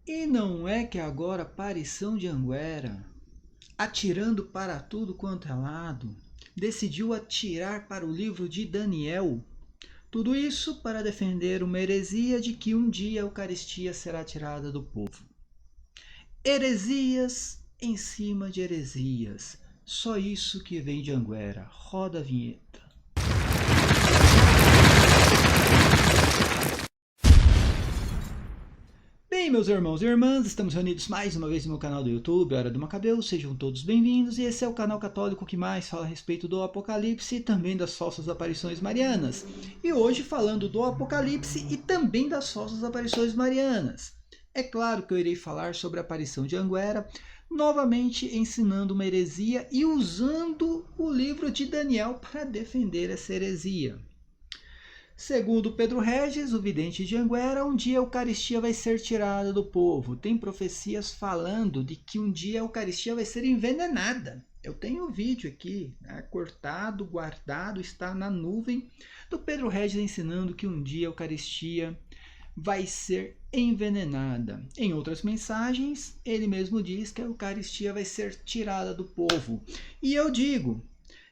E não é que agora a aparição de Anguera, atirando para tudo quanto é lado, decidiu atirar para o livro de Daniel. Tudo isso para defender uma heresia de que um dia a Eucaristia será tirada do povo. Heresias em cima de heresias. Só isso que vem de Anguera. Roda a vinheta. Bem, meus irmãos e irmãs, estamos reunidos mais uma vez no meu canal do YouTube, Hora do Macabeu. Sejam todos bem-vindos, e esse é o canal católico que mais fala a respeito do Apocalipse e também das falsas aparições marianas. E hoje falando do Apocalipse e também das falsas aparições marianas. É claro que eu irei falar sobre a aparição de Anguera, novamente ensinando uma heresia e usando o livro de Daniel para defender essa heresia. Segundo Pedro Regis, o vidente de Anguera, um dia a Eucaristia vai ser tirada do povo. Tem profecias falando de que um dia a Eucaristia vai ser envenenada. Eu tenho um vídeo aqui, né, cortado, guardado, está na nuvem, do Pedro Regis ensinando que um dia a Eucaristia vai ser envenenada. Em outras mensagens, ele mesmo diz que a Eucaristia vai ser tirada do povo. E eu digo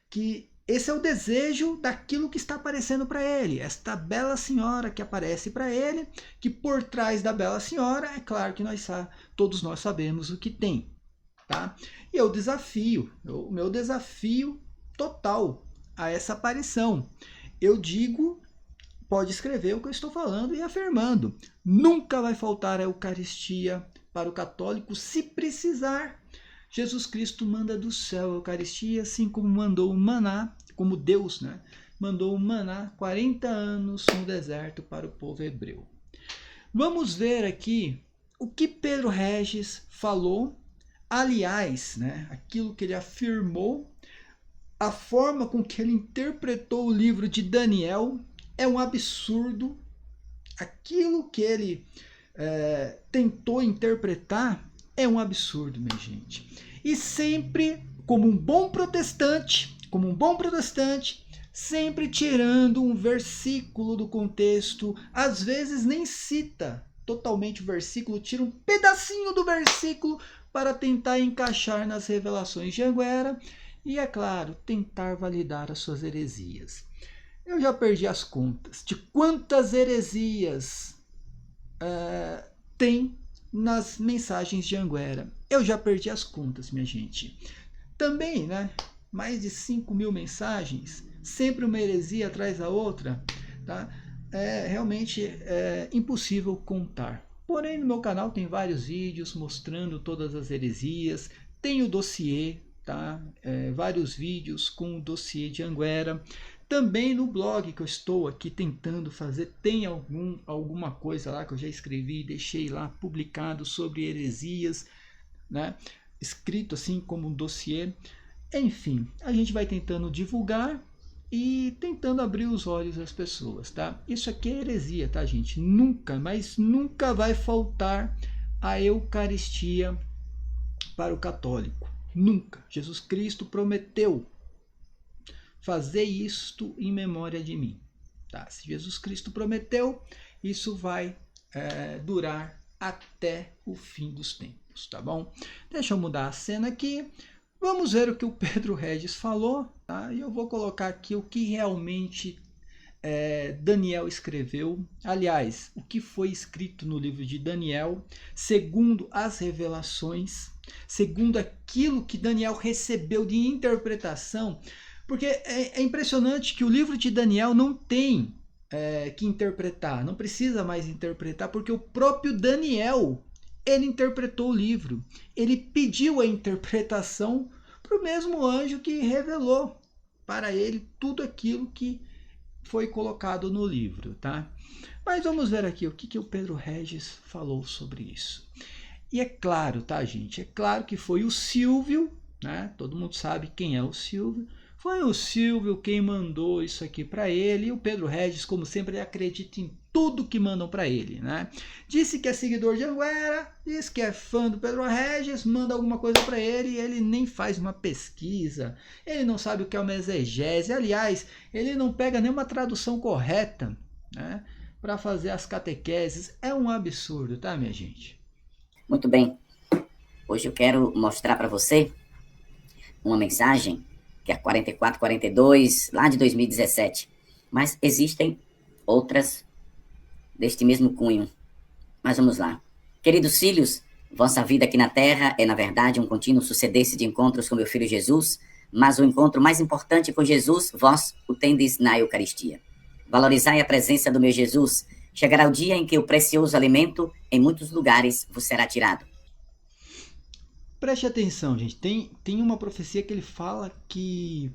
que esse é o desejo daquilo que está aparecendo para ele, esta bela senhora que aparece para ele, que por trás da bela senhora, é claro que todos nós sabemos o que tem. Tá? E eu desafio, o meu desafio total a essa aparição. Eu digo, pode escrever o que eu estou falando e afirmando, nunca vai faltar a Eucaristia para o católico se precisar. Jesus Cristo manda do céu a Eucaristia, assim como mandou o maná, como Deus, né? Mandou o maná 40 anos no deserto para o povo hebreu. Vamos ver aqui o que Pedro Regis falou, aliás, né? Aquilo que ele afirmou, a forma com que ele interpretou o livro de Daniel é um absurdo. Aquilo que ele tentou interpretar é um absurdo, minha gente. E sempre, como um bom protestante, sempre tirando um versículo do contexto, às vezes nem cita totalmente o versículo, tira um pedacinho do versículo para tentar encaixar nas revelações de Anguera e, é claro, tentar validar as suas heresias. Eu já perdi as contas de quantas heresias tem nas mensagens de Anguera. Eu já perdi as contas, minha gente. Também, né? Mais de 5.000 mensagens, sempre uma heresia atrás da outra, tá? É realmente impossível contar. Porém, no meu canal tem vários vídeos mostrando todas as heresias, tem o dossiê, tá? Vários vídeos com o dossiê de Anguera. Também no blog que eu estou aqui tentando fazer, tem alguma coisa lá que eu já escrevi e deixei lá publicado sobre heresias, né? Escrito assim como um dossiê. Enfim, a gente vai tentando divulgar e tentando abrir os olhos das pessoas, tá? Isso aqui é heresia, tá, gente? Nunca, mas nunca vai faltar a Eucaristia para o católico. Nunca. Jesus Cristo prometeu fazer isto em memória de mim. Tá? Se Jesus Cristo prometeu, isso vai durar até o fim dos tempos, tá bom? Deixa eu mudar a cena aqui. Vamos ver o que o Pedro Regis falou, tá? E eu vou colocar aqui o que realmente Daniel escreveu. Aliás, o que foi escrito no livro de Daniel, segundo as revelações, segundo aquilo que Daniel recebeu de interpretação. Porque é impressionante que o livro de Daniel não tem que interpretar, não precisa mais interpretar, porque o próprio Daniel, ele interpretou o livro. Ele pediu a interpretação para o mesmo anjo que revelou para ele tudo aquilo que foi colocado no livro, tá? Mas vamos ver aqui o que o Pedro Regis falou sobre isso. E é claro, tá, gente? É claro que foi o Silvio, né? Todo mundo sabe quem é o Silvio. Foi o Silvio quem mandou isso aqui para ele, e o Pedro Regis, como sempre, ele acredita em tudo que mandam para ele, né? Disse que é seguidor de Anguera, diz que é fã do Pedro Regis, manda alguma coisa para ele e ele nem faz uma pesquisa, ele não sabe o que é uma exegese, aliás, ele não pega nenhuma tradução correta, né, para fazer as catequeses. É um absurdo, tá, minha gente? Muito bem, hoje eu quero mostrar para você uma mensagem que é a 4442, lá de 2017. Mas existem outras deste mesmo cunho. Mas vamos lá. Queridos filhos, vossa vida aqui na terra é, na verdade, um contínuo suceder-se de encontros com meu filho Jesus, mas o encontro mais importante com Jesus, vós o tendes na Eucaristia. Valorizai a presença do meu Jesus. Chegará o dia em que o precioso alimento, em muitos lugares, vos será tirado. Preste atenção, gente. Tem uma profecia que ele fala que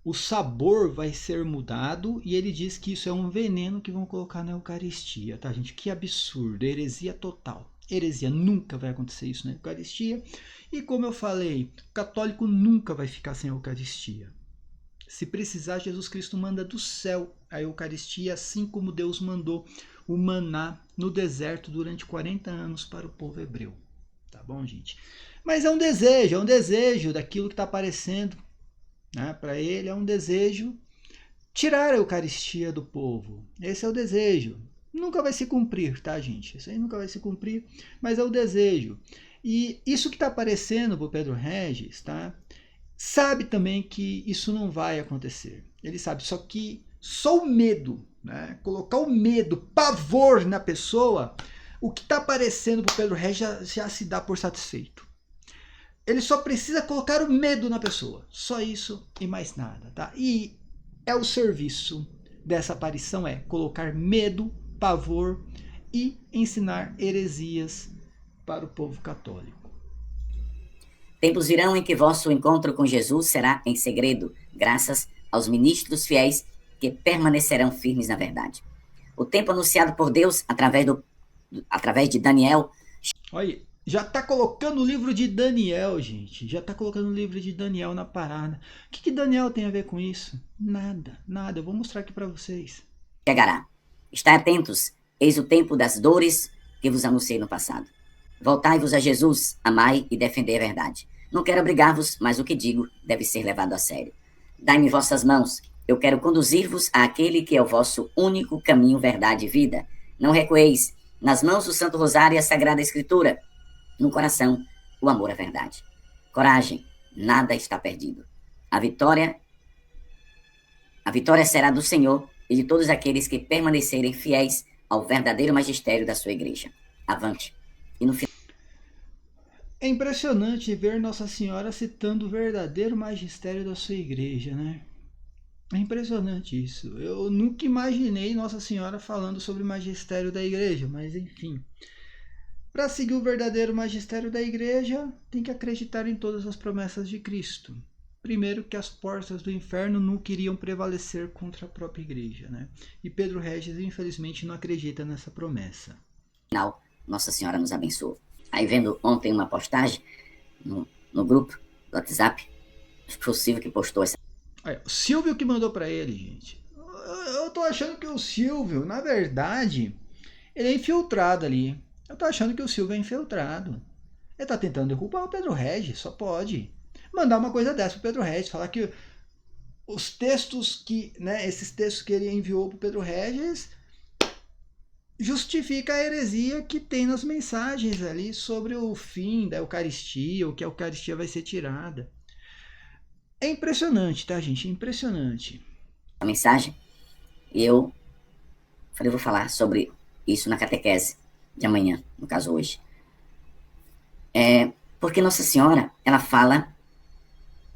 o sabor vai ser mudado e ele diz que isso é um veneno que vão colocar na Eucaristia, tá, gente? Que absurdo, heresia total. Heresia, nunca vai acontecer isso na Eucaristia. E como eu falei, o católico nunca vai ficar sem a Eucaristia. Se precisar, Jesus Cristo manda do céu a Eucaristia, assim como Deus mandou o maná no deserto durante 40 anos para o povo hebreu. Tá bom, gente? Mas é um desejo daquilo que está aparecendo, né? Para ele é um desejo tirar a Eucaristia do povo. Esse é o desejo. Nunca vai se cumprir, tá, gente? Isso aí nunca vai se cumprir, mas é o desejo. E isso que está aparecendo para o Pedro Regis, tá? Sabe também que isso não vai acontecer. Ele sabe, só que só o medo, né? Colocar o medo, pavor na pessoa, o que está aparecendo para o Pedro Regis já se dá por satisfeito. Ele só precisa colocar o medo na pessoa. Só isso e mais nada, tá? E é o serviço dessa aparição, é colocar medo, pavor e ensinar heresias para o povo católico. Tempos virão em que vosso encontro com Jesus será em segredo, graças aos ministros fiéis que permanecerão firmes na verdade. O tempo anunciado por Deus através de Daniel. Olha, já está colocando o livro de Daniel, gente. Já está colocando o livro de Daniel na parada. O que Daniel tem a ver com isso? Nada, nada. Eu vou mostrar aqui para vocês. Chegará. Estai atentos, eis o tempo das dores que vos anunciei no passado. Voltai-vos a Jesus, amai e defendei a verdade. Não quero obrigar-vos, mas o que digo deve ser levado a sério. Dai-me vossas mãos, eu quero conduzir-vos àquele que é o vosso único caminho, verdade e vida. Não recueis, nas mãos do Santo Rosário e a Sagrada Escritura, no coração, o amor à verdade. Coragem, nada está perdido. A vitória será do Senhor e de todos aqueles que permanecerem fiéis ao verdadeiro magistério da sua igreja. Avante. E no final... É impressionante ver Nossa Senhora citando o verdadeiro magistério da sua igreja, né? É impressionante isso. Eu nunca imaginei Nossa Senhora falando sobre o magistério da igreja, mas enfim. Para seguir o verdadeiro magistério da igreja, tem que acreditar em todas as promessas de Cristo. Primeiro, que as portas do inferno nunca iriam prevalecer contra a própria igreja, né? E Pedro Regis, infelizmente, não acredita nessa promessa. Final, Nossa Senhora nos abençoou. Aí, vendo ontem uma postagem no grupo do WhatsApp, acho que foi o Silvio que postou essa. Olha, o Silvio que mandou para ele, gente. Eu tô achando que o Silvio, na verdade, ele é infiltrado ali. Eu tô achando que o Silvio é infiltrado. Ele tá tentando derrubar o Pedro Regis, só pode. Mandar uma coisa dessa pro Pedro Regis, falar que os textos que, né, esses textos que ele enviou pro Pedro Regis justifica a heresia que tem nas mensagens ali sobre o fim da Eucaristia, ou que a Eucaristia vai ser tirada. É impressionante, tá, gente? É impressionante. A mensagem, e eu falei, vou falar sobre isso na catequese de amanhã, no caso hoje. Porque Nossa Senhora, ela fala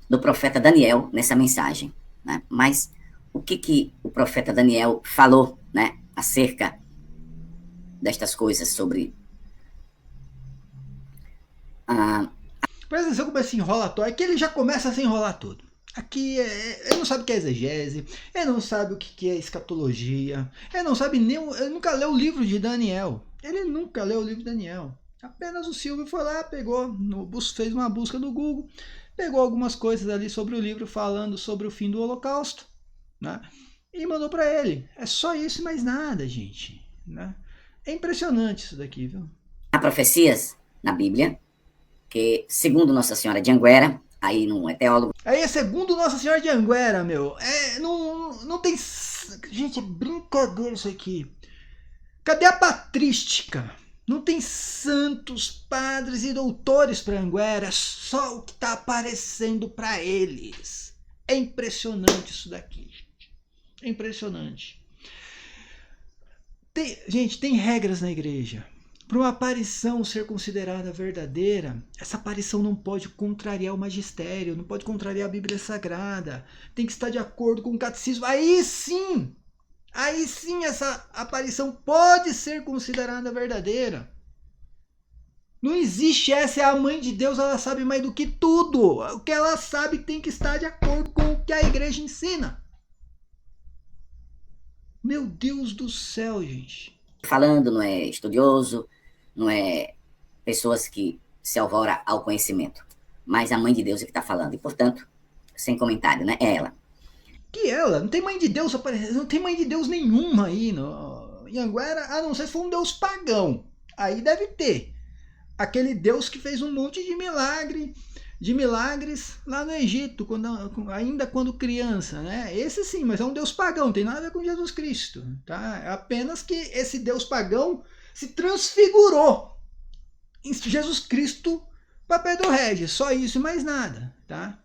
do profeta Daniel nessa mensagem, né? Mas o que o profeta Daniel falou, né, acerca destas coisas sobre Presta atenção como esse enrolatório. Aqui ele já começa a se enrolar tudo. Aqui ele não sabe o que é exegese, ele não sabe o que é escatologia, ele não sabe nem, ele nunca leu o livro de Daniel. Ele nunca leu o livro de Daniel. Apenas o Silvio foi lá, pegou, fez uma busca no Google, pegou algumas coisas ali sobre o livro falando sobre o fim do Holocausto, né? E mandou para ele. É só isso e mais nada, gente, né? É impressionante isso daqui, viu? Há profecias na Bíblia que, segundo Nossa Senhora de Anguera, aí não é teólogo. Aí é segundo Nossa Senhora de Anguera, meu. Não tem... Gente, é brincadeira isso aqui. Cadê a patrística? Não tem santos, padres e doutores para Anguera, é só o que está aparecendo para eles. É impressionante isso daqui, gente. É impressionante. Gente, tem regras na igreja. Para uma aparição ser considerada verdadeira, essa aparição não pode contrariar o magistério, não pode contrariar a Bíblia Sagrada, tem que estar de acordo com o catecismo. Aí sim essa aparição pode ser considerada verdadeira. Não existe essa, é a mãe de Deus, ela sabe mais do que tudo. O que ela sabe tem que estar de acordo com o que a igreja ensina. Meu Deus do céu, gente. Falando, não é estudioso, não é pessoas que se alvoram ao conhecimento, mas a mãe de Deus é que está falando, e portanto, sem comentário, né? É ela. Que ela? Não tem mãe de Deus aparecendo, não tem mãe de Deus nenhuma aí em Anguera, a não ser se for um Deus pagão. Aí deve ter. Aquele Deus que fez um monte de milagres lá no Egito, ainda quando criança, né? Esse sim, mas é um Deus pagão, não tem nada a ver com Jesus Cristo, tá? É apenas que esse Deus pagão se transfigurou em Jesus Cristo para Pedro Regis, só isso e mais nada, tá?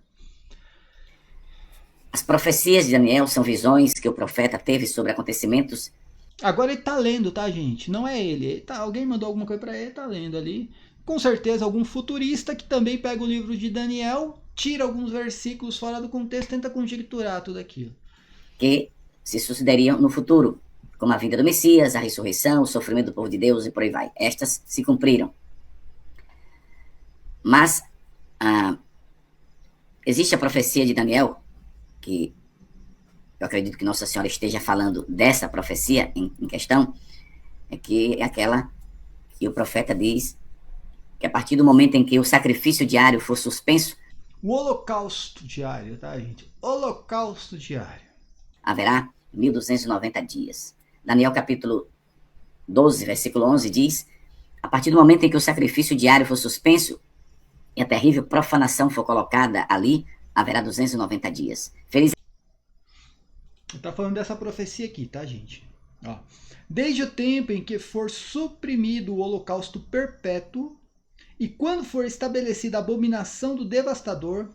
As profecias de Daniel são visões que o profeta teve sobre acontecimentos. Agora ele tá lendo, tá, gente? Não é ele. Alguém mandou alguma coisa para ele, tá lendo ali. Com certeza algum futurista que também pega o livro de Daniel, tira alguns versículos fora do contexto, tenta conjecturar tudo aquilo. Que se sucederiam no futuro, como a vinda do Messias, a ressurreição, o sofrimento do povo de Deus e por aí vai. Estas se cumpriram. Mas existe a profecia de Daniel, que eu acredito que Nossa Senhora esteja falando dessa profecia em questão, que é aquela que o profeta diz que a partir do momento em que o sacrifício diário for suspenso, o holocausto diário, tá, gente? Holocausto diário. Haverá 1290 dias. Daniel capítulo 12, versículo 11 diz: a partir do momento em que o sacrifício diário for suspenso e a terrível profanação for colocada ali, haverá 290 dias. Feliz. Tá falando dessa profecia aqui, tá, gente? Ó. Desde o tempo em que for suprimido o holocausto perpétuo e quando for estabelecida a abominação do devastador,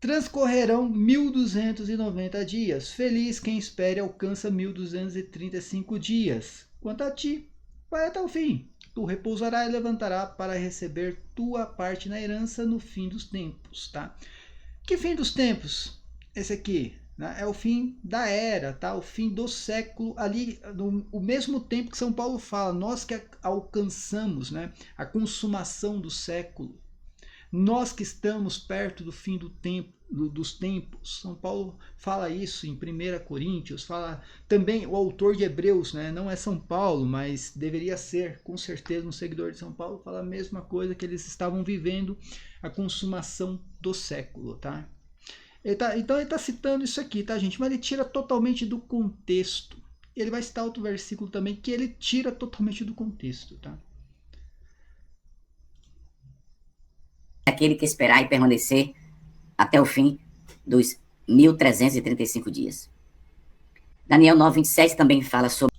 transcorrerão 1290 dias. Feliz quem espere alcança 1235 dias. Quanto a ti, vai até o fim. Tu repousarás e levantarás para receber tua parte na herança no fim dos tempos, tá? Que fim dos tempos? Esse aqui, né? É o fim da era, tá? O fim do século, ali, o mesmo tempo que São Paulo fala, nós que alcançamos, né, a consumação do século, nós que estamos perto do fim do tempo, dos tempos. São Paulo fala isso em 1 Coríntios, fala também o autor de Hebreus, né? Não é São Paulo, mas deveria ser, com certeza, um seguidor de São Paulo, fala a mesma coisa, que eles estavam vivendo a consumação do século, tá? Então ele está citando isso aqui, tá, gente? Mas ele tira totalmente do contexto. Ele vai citar outro versículo também que ele tira totalmente do contexto, tá? Aquele que esperar e permanecer até o fim dos 1335 dias. Daniel 9:27 também fala sobre...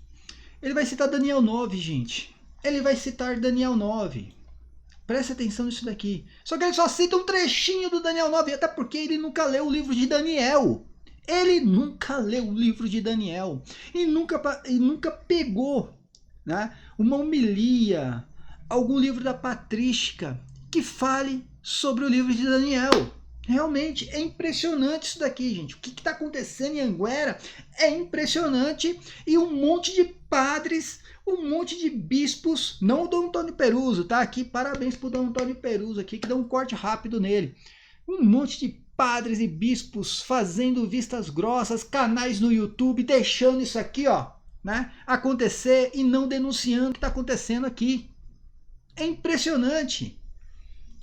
Ele vai citar Daniel 9, gente. Ele vai citar Daniel 9. Preste atenção nisso daqui. Só que ele só cita um trechinho do Daniel 9, até porque ele nunca leu o livro de Daniel. Ele nunca leu o livro de Daniel. E nunca pegou, né, uma homilia, algum livro da patrística que fale sobre o livro de Daniel. Realmente é impressionante isso daqui, gente. O que está acontecendo em Anguera é impressionante. E um monte de padres, um monte de bispos, não o Dom Antônio Peruso, tá? Aqui, parabéns pro Dom Antônio Peruso aqui, que deu um corte rápido nele. Um monte de padres e bispos fazendo vistas grossas, canais no YouTube, deixando isso aqui, ó, né, acontecer e não denunciando o que está acontecendo aqui. É impressionante.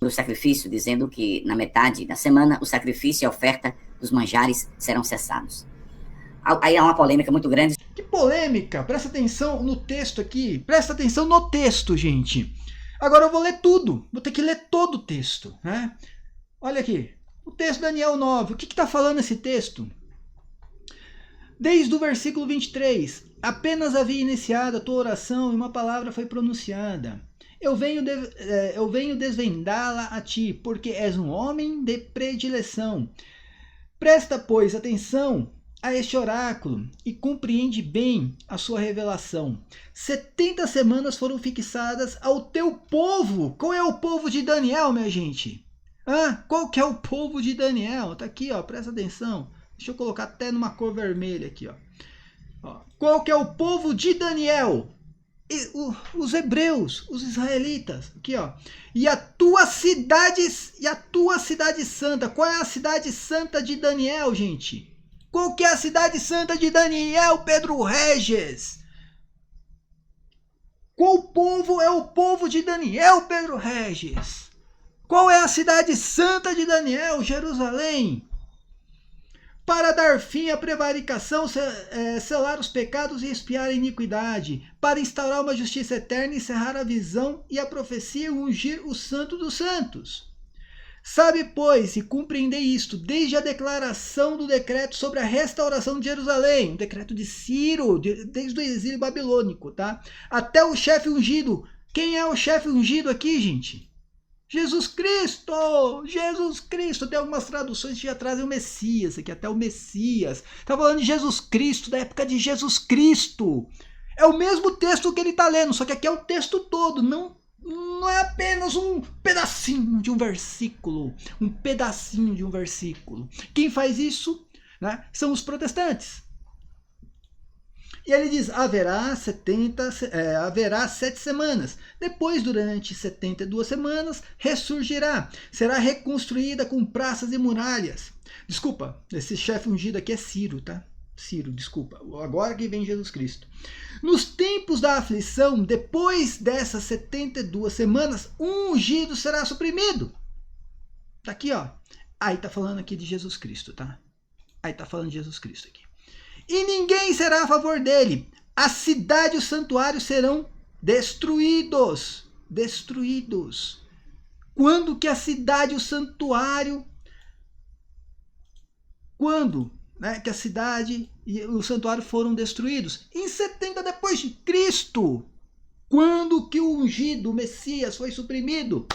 O sacrifício, dizendo que na metade da semana o sacrifício e a oferta dos manjares serão cessados. Aí há uma polêmica muito grande. Que polêmica? Presta atenção no texto aqui. Presta atenção no texto, gente. Agora eu vou ler tudo. Vou ter que ler todo o texto, né? Olha aqui. O texto de Daniel 9. O que está falando esse texto? Desde o versículo 23. Apenas havia iniciado a tua oração e uma palavra foi pronunciada. Eu venho desvendá-la a ti, porque és um homem de predileção. Presta, pois, atenção a este oráculo e compreende bem a sua revelação. 70 semanas foram fixadas ao teu povo. Qual é o povo de Daniel, minha gente? Qual que é o povo de Daniel? Tá aqui, ó, presta atenção. Deixa eu colocar até numa cor vermelha aqui, ó. Qual que é o povo de Daniel? Os hebreus, os israelitas, aqui ó. E a tua cidade santa. Qual é a cidade santa de Daniel, gente? Qual que é a cidade santa de Daniel, Pedro Regis? Qual povo é o povo de Daniel, Pedro Regis? Qual é a cidade santa de Daniel, Jerusalém? Para dar fim à prevaricação, selar os pecados e expiar a iniquidade, para instaurar uma justiça eterna, encerrar a visão e a profecia e ungir o santo dos santos. Sabe, pois, e compreendei isto, desde a declaração do decreto sobre a restauração de Jerusalém, o decreto de Ciro, desde o exílio babilônico, tá? Até o chefe ungido. Quem é o chefe ungido aqui, gente? Jesus Cristo! Jesus Cristo! Tem algumas traduções que já trazem o Messias, aqui até o Messias. Está falando de Jesus Cristo, da época de Jesus Cristo. É o mesmo texto que ele está lendo, só que aqui é o texto todo, não é apenas um pedacinho de um versículo. Um pedacinho de um versículo. Quem faz isso, né, são os protestantes. E ele diz, haverá 7 semanas. Depois, durante 72 semanas, ressurgirá. Será reconstruída com praças e muralhas. Desculpa, esse chefe ungido aqui é Ciro, tá? Ciro, desculpa. Agora que vem Jesus Cristo. Nos tempos da aflição, depois dessas 72 semanas, um ungido será suprimido. Tá aqui, ó. Aí tá falando aqui de Jesus Cristo, tá? Aí tá falando de Jesus Cristo aqui. E ninguém será a favor dele. A cidade e o santuário serão destruídos. Destruídos. Quando que a cidade e o santuário... Quando, né, que a cidade e o santuário foram destruídos? Em 70 depois de Cristo. Quando que o ungido, o Messias, foi suprimido?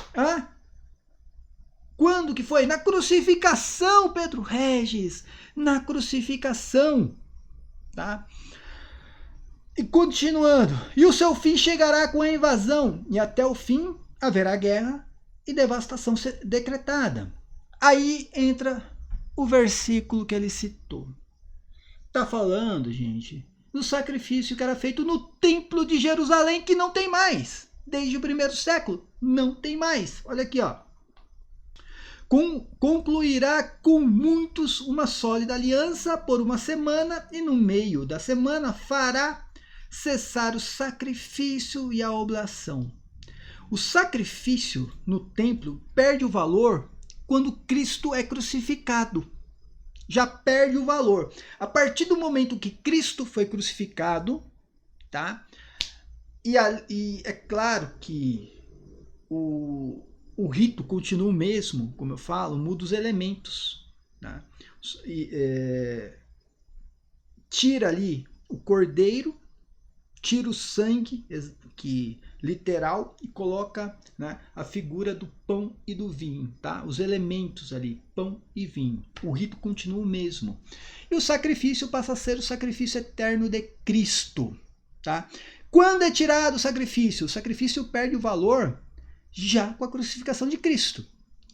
Quando que foi? Na crucificação, Pedro Regis. Na crucificação. Tá? E continuando, e o seu fim chegará com a invasão, e até o fim haverá guerra e devastação decretada. Aí entra o versículo que ele citou. Está falando, gente, do sacrifício que era feito no templo de Jerusalém, que não tem mais. Desde o 1º século, não tem mais. Olha aqui, ó. Concluirá com muitos uma sólida aliança por uma semana, e no meio da semana fará cessar o sacrifício e a oblação. O sacrifício no templo perde o valor quando Cristo é crucificado. Já perde o valor. A partir do momento que Cristo foi crucificado, tá? E é claro que o rito continua o mesmo, como eu falo, muda os elementos. Tá? Tira ali o cordeiro, tira o sangue, que literal, e coloca, né, a figura do pão e do vinho. Tá? Os elementos ali, pão e vinho. O rito continua o mesmo. E o sacrifício passa a ser o sacrifício eterno de Cristo. Tá? Quando é tirado o sacrifício perde o valor já com a crucificação de Cristo.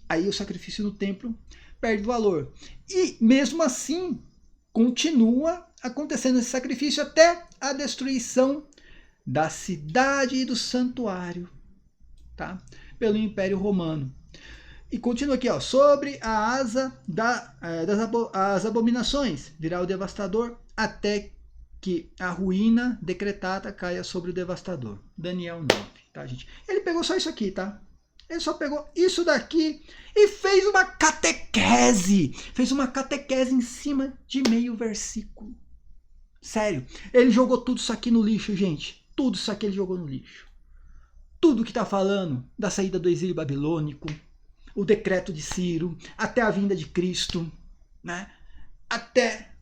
Aí o sacrifício no templo perde valor. E mesmo assim, continua acontecendo esse sacrifício até a destruição da cidade e do santuário, tá? Pelo Império Romano. E continua aqui, ó, sobre a asa das abominações, virá o devastador até que a ruína decretada caia sobre o devastador. Daniel 9, tá, gente? Ele pegou só isso aqui, tá? Ele só pegou isso daqui e fez uma catequese. Fez uma catequese em cima de meio versículo. Sério. Ele jogou tudo isso aqui no lixo, gente. Tudo isso aqui ele jogou no lixo. Tudo que tá falando da saída do exílio babilônico, o decreto de Ciro, até a vinda de Cristo, né? Até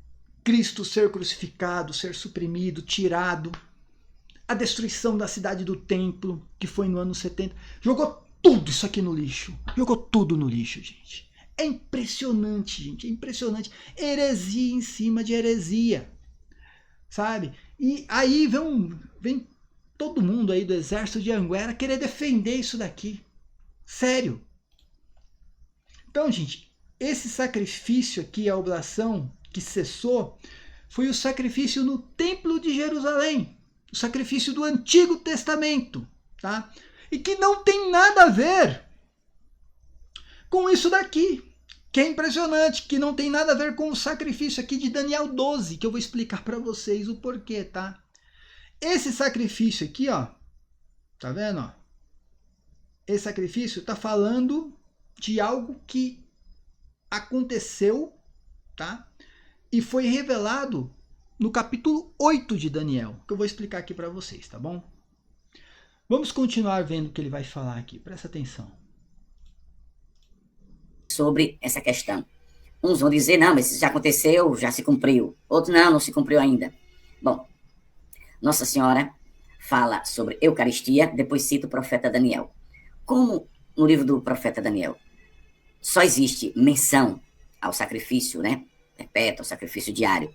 Cristo ser crucificado, ser suprimido, tirado, a destruição da cidade do templo, que foi no ano 70, jogou tudo isso aqui no lixo. Jogou tudo no lixo, gente. É impressionante, gente, é impressionante. Heresia em cima de heresia, sabe? E aí vem todo mundo aí do exército de Anguera querer defender isso daqui. Sério. Então, gente, esse sacrifício aqui, a oblação que cessou, foi o sacrifício no Templo de Jerusalém. O sacrifício do Antigo Testamento, tá? E que não tem nada a ver com isso daqui. Que é impressionante, que não tem nada a ver com o sacrifício aqui de Daniel 12, que eu vou explicar para vocês o porquê, tá? Esse sacrifício aqui, ó, tá vendo, ó? Esse sacrifício tá falando de algo que aconteceu, tá? E foi revelado no capítulo 8 de Daniel, que eu vou explicar aqui para vocês, tá bom? Vamos continuar vendo o que ele vai falar aqui, presta atenção. Sobre essa questão. Uns vão dizer, não, mas isso já aconteceu, já se cumpriu. Outros, não se cumpriu ainda. Bom, Nossa Senhora fala sobre Eucaristia, depois cita o profeta Daniel. Como no livro do profeta Daniel só existe menção ao sacrifício, né, perpétuo, ao sacrifício diário,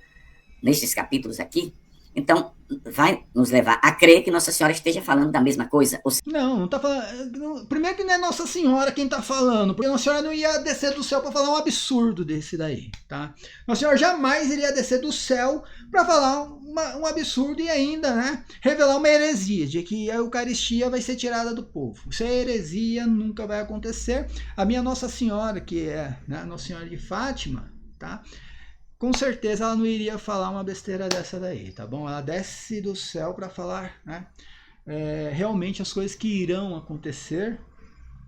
nestes capítulos aqui, então vai nos levar a crer que Nossa Senhora esteja falando da mesma coisa. Não tá falando. Primeiro que não é Nossa Senhora quem tá falando, porque Nossa Senhora não ia descer do céu para falar um absurdo desse daí, tá? Nossa Senhora jamais iria descer do céu para falar um absurdo e ainda, né, revelar uma heresia, de que a Eucaristia vai ser tirada do povo. Isso é heresia, nunca vai acontecer. A minha Nossa Senhora, que é, né, Nossa Senhora de Fátima, tá? Com certeza ela não iria falar uma besteira dessa daí, tá bom? Ela desce do céu para falar, né, realmente as coisas que irão acontecer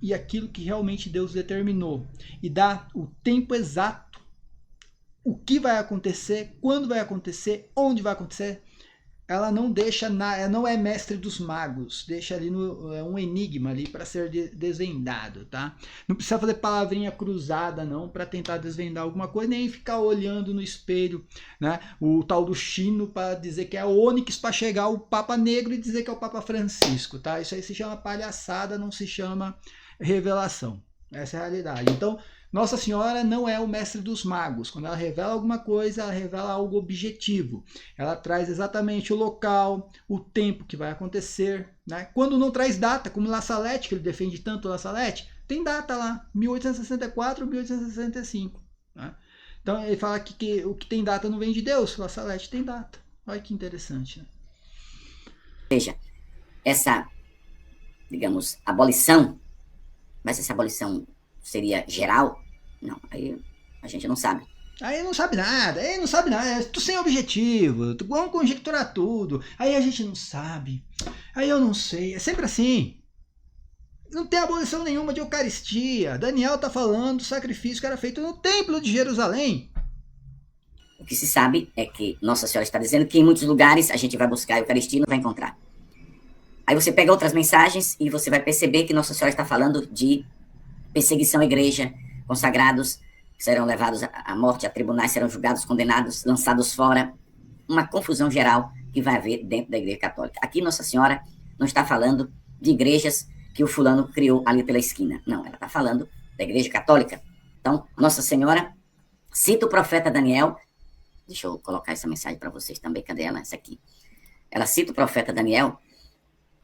e aquilo que realmente Deus determinou. E dá o tempo exato, o que vai acontecer, quando vai acontecer, onde vai acontecer. Ela não deixa nada, não é mestre dos magos, deixa ali um enigma ali para ser desvendado, tá? Não precisa fazer palavrinha cruzada não para tentar desvendar alguma coisa, nem ficar olhando no espelho, né? O tal do Chino para dizer que é o Ônix para chegar o Papa Negro e dizer que é o Papa Francisco, tá? Isso aí se chama palhaçada, não se chama revelação. Essa é a realidade. Então, Nossa Senhora não é o mestre dos magos. Quando ela revela alguma coisa, ela revela algo objetivo. Ela traz exatamente o local, o tempo que vai acontecer, né? Quando não traz data, como La Salette, que ele defende tanto La Salette, tem data lá, 1864 ou 1865. Né? Então ele fala que o que tem data não vem de Deus, La Salette tem data. Olha que interessante. Né? Veja, essa, digamos, abolição, mas essa abolição seria geral? Não, aí a gente não sabe. Aí não sabe nada, é tu sem objetivo, vamos conjecturar tudo, aí a gente não sabe, aí eu não sei, é sempre assim. Não tem abolição nenhuma de Eucaristia. Daniel tá falando do sacrifício que era feito no Templo de Jerusalém. O que se sabe é que Nossa Senhora está dizendo que em muitos lugares a gente vai buscar a Eucaristia e não vai encontrar. Aí você pega outras mensagens e você vai perceber que Nossa Senhora está falando de perseguição à igreja, consagrados serão levados à morte, a tribunais serão julgados, condenados, lançados fora. Uma confusão geral que vai haver dentro da igreja católica. Aqui Nossa Senhora não está falando de igrejas que o fulano criou ali pela esquina. Não, ela está falando da igreja católica. Então, Nossa Senhora cita o profeta Daniel. Deixa eu colocar essa mensagem para vocês também. Cadê ela? Essa aqui. Ela cita o profeta Daniel.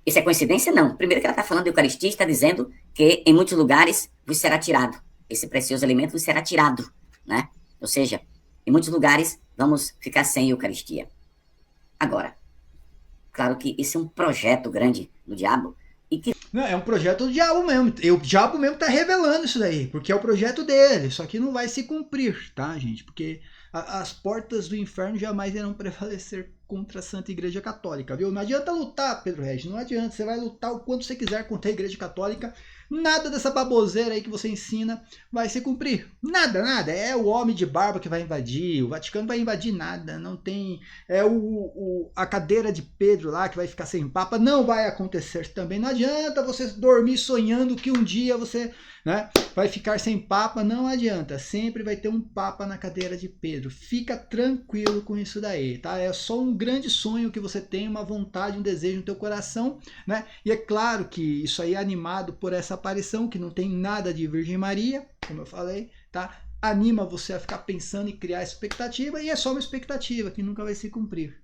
Isso é coincidência? Não. Primeiro que ela está falando de Eucaristia, está dizendo que em muitos lugares vos será tirado. Esse precioso alimento vos será tirado, né? Ou seja, em muitos lugares vamos ficar sem Eucaristia. Agora, claro que esse é um projeto grande do diabo. E que... Não, é um projeto do diabo mesmo. O diabo mesmo está revelando isso daí, porque é o projeto dele. Só que não vai se cumprir, tá, gente? Porque as portas do inferno jamais irão prevalecer contra a Santa Igreja Católica, viu? Não adianta lutar, Pedro Regis, não adianta. Você vai lutar o quanto você quiser contra a Igreja Católica. Nada dessa baboseira aí que você ensina vai se cumprir. Nada, nada. É o homem de barba que vai invadir. O Vaticano vai invadir nada. Não tem... É a cadeira de Pedro lá que vai ficar sem papa. Não vai acontecer também. Não adianta você dormir sonhando que um dia você, né, vai ficar sem papa. Não adianta. Sempre vai ter um papa na cadeira de Pedro. Fica tranquilo com isso daí, tá? É só um grande sonho que você tem, uma vontade, um desejo no teu coração, né? E é claro que isso aí é animado por essa aparição, que não tem nada de Virgem Maria, como eu falei, tá? Anima você a ficar pensando e criar expectativa, e é só uma expectativa que nunca vai se cumprir.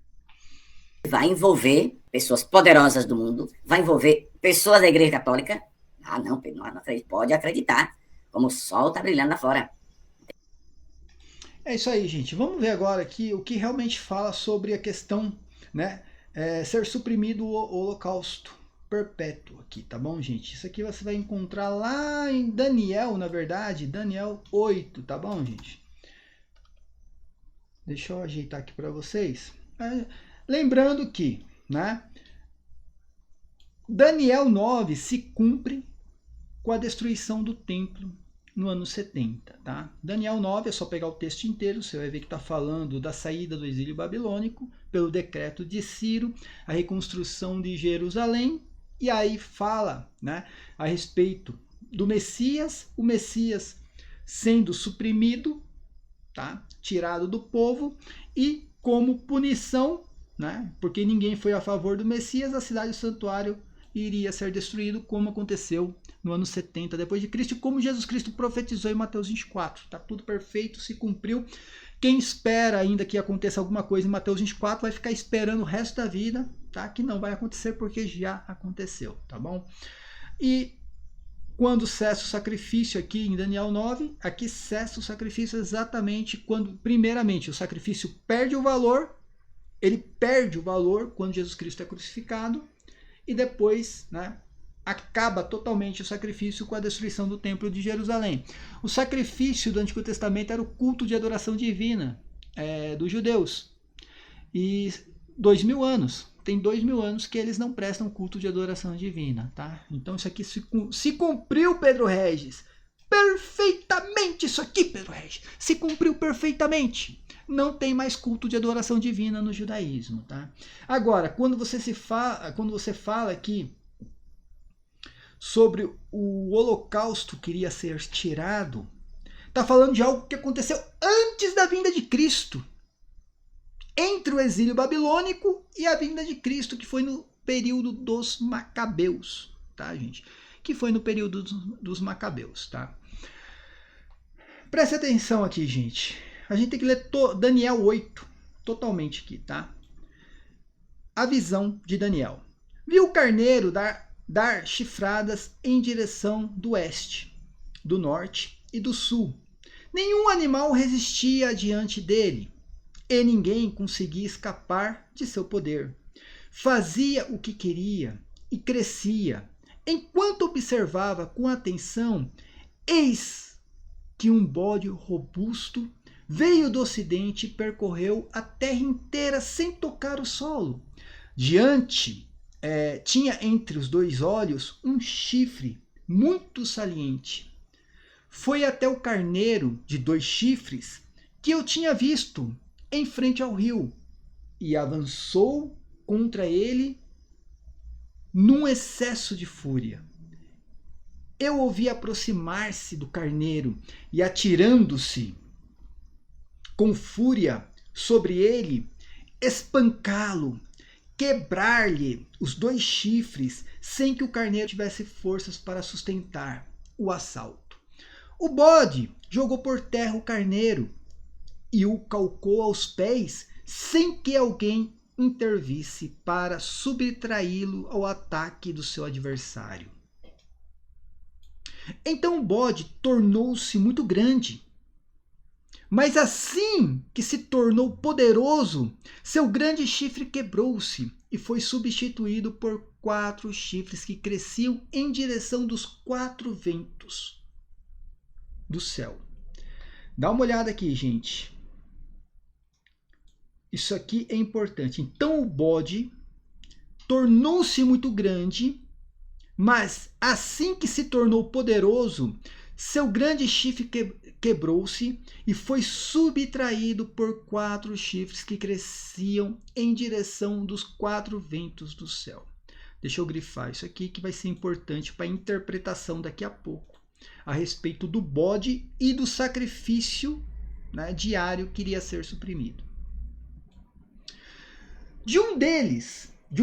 Vai envolver pessoas poderosas do mundo, vai envolver pessoas da Igreja Católica. Ah, não, Pedro, não acredito. Pode acreditar, como o sol tá brilhando lá fora. É isso aí, gente. Vamos ver agora aqui o que realmente fala sobre a questão, né, ser suprimido o holocausto perpétuo aqui, tá bom, gente? Isso aqui você vai encontrar lá em Daniel, na verdade, Daniel 8, tá bom, gente? Deixa eu ajeitar aqui para vocês. Lembrando que, né, Daniel 9 se cumpre com a destruição do templo no ano 70, tá? Daniel 9, é só pegar o texto inteiro, você vai ver que está falando da saída do exílio babilônico, pelo decreto de Ciro, a reconstrução de Jerusalém, e aí fala, né, a respeito do Messias, o Messias sendo suprimido, tá? Tirado do povo, e como punição, né, porque ninguém foi a favor do Messias, a cidade do santuário iria ser destruído, como aconteceu no ano 70 depois de Cristo, como Jesus Cristo profetizou em Mateus 24. Tá tudo perfeito, se cumpriu. Quem espera ainda que aconteça alguma coisa em Mateus 24 vai ficar esperando o resto da vida, tá? Que não vai acontecer porque já aconteceu, tá bom? E quando cessa o sacrifício aqui em Daniel 9, aqui cessa o sacrifício exatamente quando, primeiramente, o sacrifício perde o valor, ele perde o valor quando Jesus Cristo é crucificado, e depois, né, acaba totalmente o sacrifício com a destruição do templo de Jerusalém. O sacrifício do Antigo Testamento era o culto de adoração divina dos judeus. E 2000 anos, tem 2000 anos que eles não prestam culto de adoração divina, tá? Então isso aqui se cumpriu, Pedro Regis. Perfeitamente isso aqui, Pedro Regis. Se cumpriu perfeitamente. Não tem mais culto de adoração divina no judaísmo, tá? Agora, quando você fala aqui sobre o holocausto que iria ser tirado, está falando de algo que aconteceu antes da vinda de Cristo, entre o exílio babilônico e a vinda de Cristo, que foi no período dos Macabeus, tá, gente? Que foi no período dos Macabeus, tá? Preste atenção aqui, gente. A gente tem que ler Daniel 8 totalmente aqui, tá? A visão de Daniel. Viu o carneiro dar chifradas em direção do oeste, do norte e do sul. Nenhum animal resistia diante dele, e ninguém conseguia escapar de seu poder. Fazia o que queria e crescia. Enquanto observava com atenção, eis que um bode robusto veio do ocidente e percorreu a terra inteira sem tocar o solo. Tinha entre os dois olhos um chifre muito saliente. Foi até o carneiro de 2 chifres que eu tinha visto em frente ao rio e avançou contra ele num excesso de fúria. Eu ouvi aproximar-se do carneiro e, atirando-se com fúria sobre ele, espancá-lo, quebrar-lhe os 2 chifres sem que o carneiro tivesse forças para sustentar o assalto. O bode jogou por terra o carneiro e o calcou aos pés sem que alguém intervisse para subtraí-lo ao ataque do seu adversário. Então o bode tornou-se muito grande. Mas assim que se tornou poderoso, seu grande chifre quebrou-se e foi substituído por 4 chifres que cresciam em direção dos 4 ventos do céu. Dá uma olhada aqui, gente. Isso aqui é importante. Então o bode tornou-se muito grande, mas assim que se tornou poderoso, seu grande chifre quebrou-se e foi subtraído por 4 chifres que cresciam em direção dos 4 ventos do céu. Deixa eu grifar isso aqui que vai ser importante para a interpretação daqui a pouco, a respeito do bode e do sacrifício, né, diário que iria ser suprimido. De um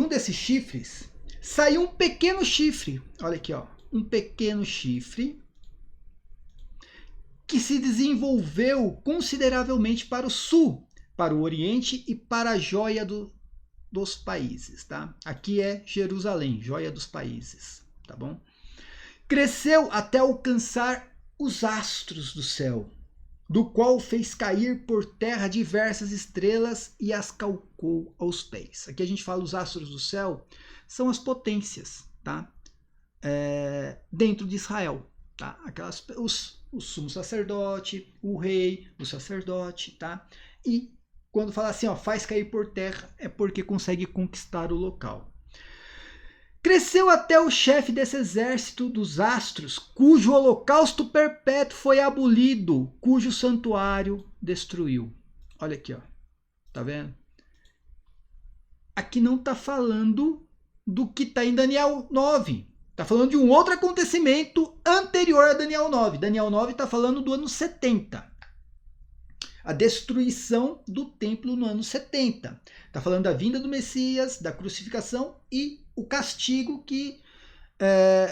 desses chifres, saiu um pequeno chifre. Olha aqui, ó, um pequeno chifre que se desenvolveu consideravelmente para o sul, para o oriente e para a joia dos países, tá? Aqui é Jerusalém, joia dos países, tá bom? Cresceu até alcançar os astros do céu, do qual fez cair por terra diversas estrelas e as calcou aos pés. Aqui a gente fala os astros do céu, são as potências, tá? Dentro de Israel, tá? O sumo sacerdote, o rei, o sacerdote, tá? E quando fala assim, ó, faz cair por terra, é porque consegue conquistar o local. Cresceu até o chefe desse exército dos astros, cujo holocausto perpétuo foi abolido, cujo santuário destruiu. Olha aqui, ó. Tá vendo? Aqui não está falando do que está em Daniel 9. Está falando de um outro acontecimento anterior a Daniel 9. Daniel 9 está falando do ano 70. A destruição do templo no ano 70. Está falando da vinda do Messias, da crucificação e o castigo que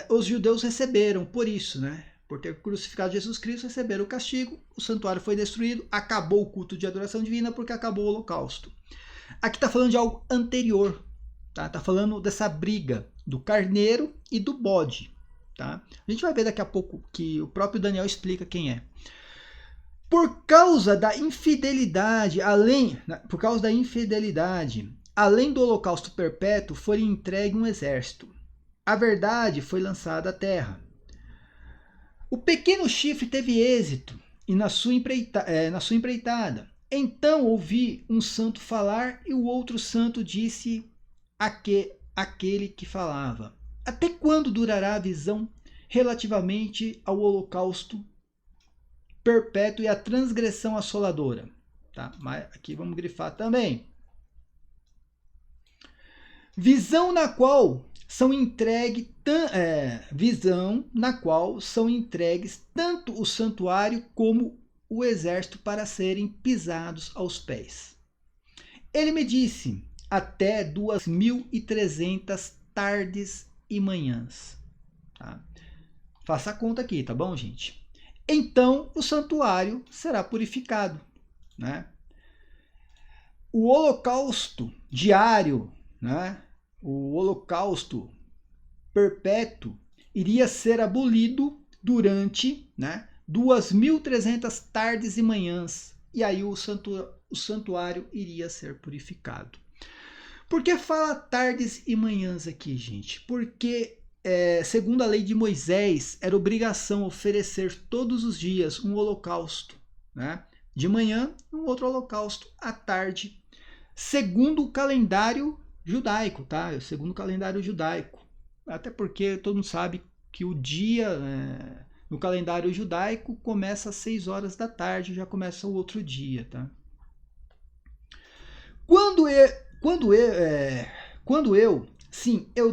os judeus receberam por isso, né? Por ter crucificado Jesus Cristo, receberam o castigo, o santuário foi destruído, acabou o culto de adoração divina porque acabou o holocausto. Aqui está falando de algo anterior, tá? Está falando dessa briga do carneiro e do bode, tá? A gente vai ver daqui a pouco que o próprio Daniel explica quem é. Por causa da infidelidade, além do holocausto perpétuo, foi entregue um exército. A verdade foi lançada à terra. O pequeno chifre teve êxito na sua empreitada. Então ouvi um santo falar e o outro santo disse àquele que falava: até quando durará a visão relativamente ao holocausto perpétuo e à transgressão assoladora? Tá? Mas aqui vamos grifar também. Visão na qual são entregues tanto o santuário como o exército para serem pisados aos pés. Ele me disse, até 2.300 tardes e manhãs. Tá? Faça a conta aqui, tá bom, gente? Então o santuário será purificado, né? O holocausto diário, né? O holocausto perpétuo iria ser abolido durante, né, 2.300 tardes e manhãs. E aí o santuário iria ser purificado. Por que fala tardes e manhãs aqui, gente? Porque, segundo a lei de Moisés, era obrigação oferecer todos os dias um holocausto, né? De manhã, um outro holocausto à tarde, segundo o calendário judaico, tá? Segundo o calendário judaico. Até porque todo mundo sabe que o dia no calendário judaico começa às 6 horas da tarde, já começa o outro dia, tá? Quando eu,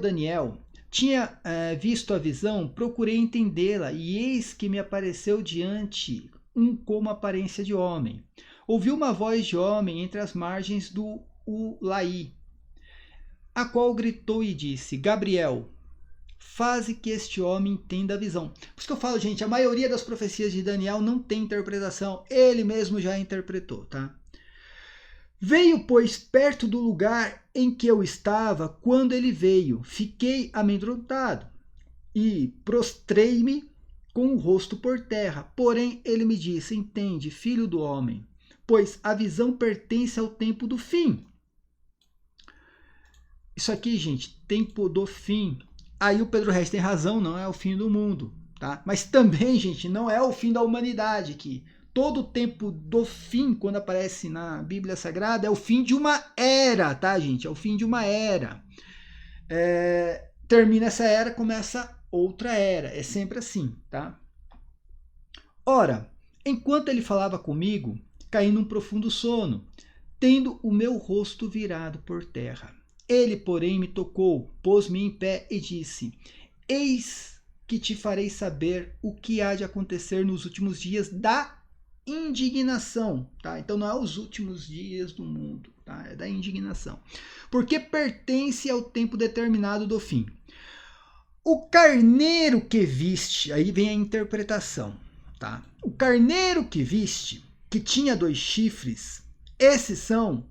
Daniel, tinha visto a visão, procurei entendê-la, e eis que me apareceu diante como aparência de homem. Ouvi uma voz de homem entre as margens do Ulaí, a qual gritou e disse: Gabriel, faze que este homem entenda a visão. Por isso que eu falo, gente, a maioria das profecias de Daniel não tem interpretação, ele mesmo já interpretou, tá? Veio, pois, perto do lugar em que eu estava quando ele veio. Fiquei amedrontado e prostrei-me com o rosto por terra. Porém, ele me disse: entende, filho do homem, pois a visão pertence ao tempo do fim. Isso aqui, gente, tempo do fim. Aí o Pedro Reis tem razão, não é o fim do mundo, tá? Mas também, gente, não é o fim da humanidade aqui. todo o tempo do fim, quando aparece na Bíblia Sagrada, é o fim de uma era, tá, gente? É o fim de uma era. Termina essa era, começa outra era. É sempre assim, tá? Ora, enquanto ele falava comigo, caí num profundo sono, tendo o meu rosto virado por terra. Ele, porém, me tocou, pôs-me em pé e disse: Eis que te farei saber o que há de acontecer nos últimos dias da indignação, tá? Então não é os últimos dias do mundo, tá? É da indignação. Porque pertence ao tempo determinado do fim. O carneiro que viste, aí vem a interpretação, tá? O carneiro que viste, que tinha 2 chifres, esses são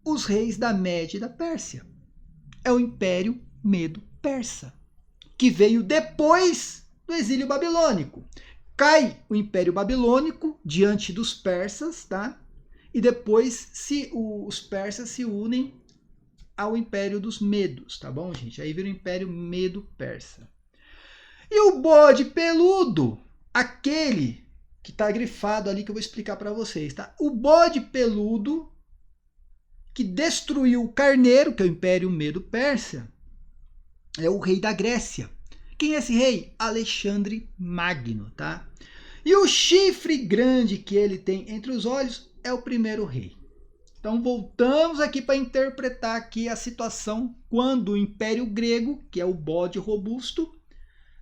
os reis da Média e da Pérsia. É o Império Medo-Persa, que veio depois do exílio babilônico. Cai o Império Babilônico diante dos persas, tá? E depois os persas se unem ao Império dos Medos, tá bom, gente? Aí vira o Império Medo-Persa. E o bode peludo, aquele que está grifado ali que eu vou explicar para vocês, tá? O bode peludo que destruiu o carneiro, que é o Império Medo-Persa, é o rei da Grécia. Quem é esse rei? Alexandre Magno, tá? E o chifre grande que ele tem entre os olhos é o primeiro rei. Então voltamos aqui para interpretar aqui a situação quando o Império Grego, que é o bode robusto,